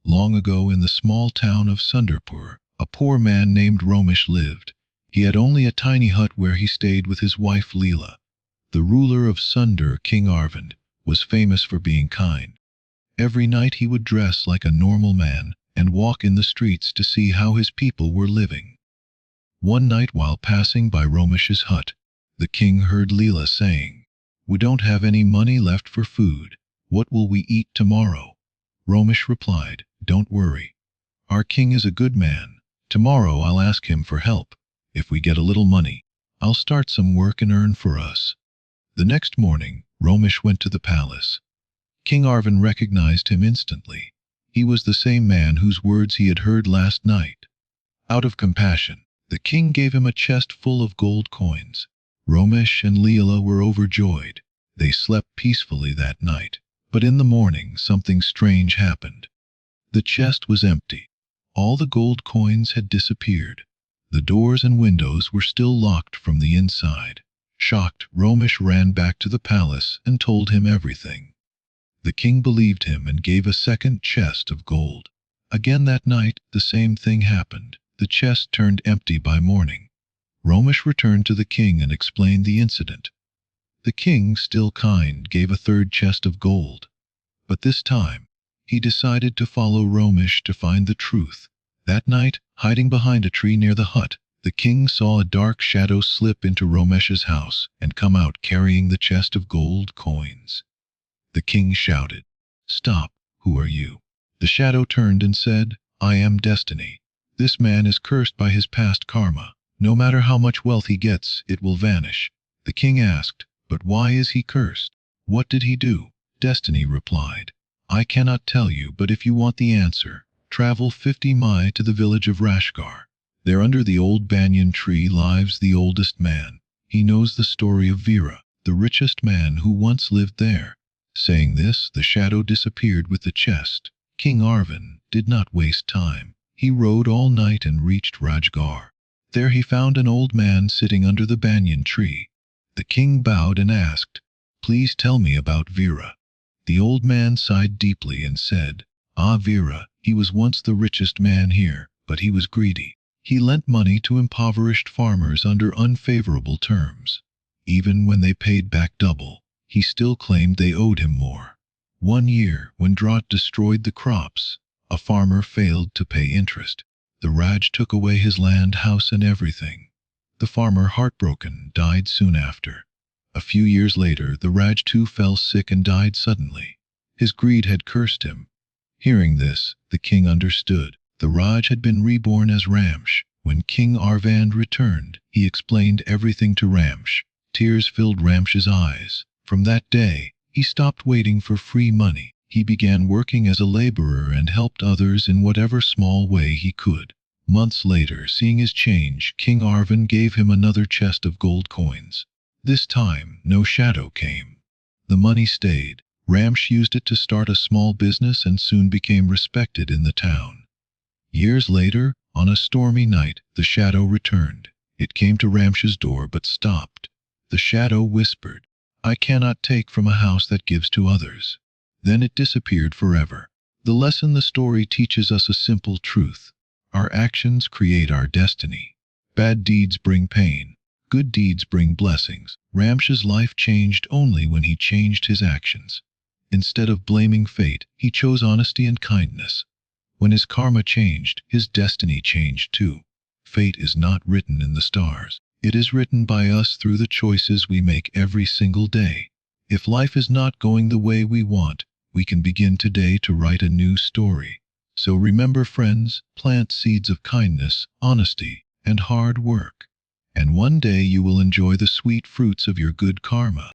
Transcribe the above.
Long ago in the small town of Sundarpur, a poor man named Romesh lived. He had only a tiny hut where he stayed with his wife Leela. The ruler of Sundar, King Arvind, was famous for being kind. Every night he would dress like a normal man and walk in the streets to see how his people were living. One night while passing by Romesh's hut, the king heard Leela saying, "We don't have any money left for food. What will we eat tomorrow?" Romesh replied, "Don't worry. Our king is a good man. Tomorrow I'll ask him for help. If we get a little money, I'll start some work and earn for us." The next morning, Romesh went to the palace. King Arvind recognized him instantly. He was the same man whose words he had heard last night. Out of compassion, the king gave him a chest full of gold coins. Romesh and Leela were overjoyed. They slept peacefully that night. But in the morning, something strange happened. The chest was empty. All the gold coins had disappeared. The doors and windows were still locked from the inside. Shocked, Romesh ran back to the palace and told him everything. The king believed him and gave a second chest of gold. Again that night, the same thing happened. The chest turned empty by morning. Romesh returned to the king and explained the incident. The king, still kind, gave a third chest of gold. But this time, he decided to follow Romesh to find the truth. That night, hiding behind a tree near the hut, the king saw a dark shadow slip into Romesh's house and come out carrying the chest of gold coins. The king shouted, "Stop, who are you?" The shadow turned and said, "I am Destiny. This man is cursed by his past karma. No matter how much wealth he gets, it will vanish." The king asked, "But why is he cursed? What did he do?" Destiny replied, "I cannot tell you, but if you want the answer, travel 50 miles to the village of Rashgar. There under the old banyan tree lives the oldest man. He knows the story of Veera, the richest man who once lived there." Saying this, the shadow disappeared with the chest. King Arvind did not waste time. He rode all night and reached Rajgarh. There he found an old man sitting under the banyan tree. The king bowed and asked, "Please tell me about Veera." The old man sighed deeply and said, "Ah, Veera, he was once the richest man here, but he was greedy. He lent money to impoverished farmers under unfavorable terms. Even when they paid back double, he still claimed they owed him more. One year, when drought destroyed the crops, a farmer failed to pay interest. The Raj took away his land, house, and everything. The farmer, heartbroken, died soon after. A few years later, the Raj too fell sick and died suddenly. His greed had cursed him. Hearing this, the king understood. The Raj had been reborn as Ramsh. When King Arvind returned, he explained everything to Ramsh. Tears filled Ramsh's eyes. From that day, he stopped waiting for free money. He began working as a laborer and helped others in whatever small way he could. Months later, seeing his change, King Arvind gave him another chest of gold coins. This time, no shadow came. The money stayed. Ramsh used it to start a small business and soon became respected in the town. Years later, on a stormy night, the shadow returned. It came to Ramsh's door but stopped. The shadow whispered, "I cannot take from a house that gives to others." Then it disappeared forever. The lesson the story teaches us a simple truth. Our actions create our destiny. Bad deeds bring pain. Good deeds bring blessings. Ramsh's life changed only when he changed his actions. Instead of blaming fate, he chose honesty and kindness. When his karma changed, his destiny changed too. Fate is not written in the stars. It is written by us through the choices we make every single day. If life is not going the way we want, we can begin today to write a new story. So remember, friends, plant seeds of kindness, honesty, and hard work. And one day you will enjoy the sweet fruits of your good karma.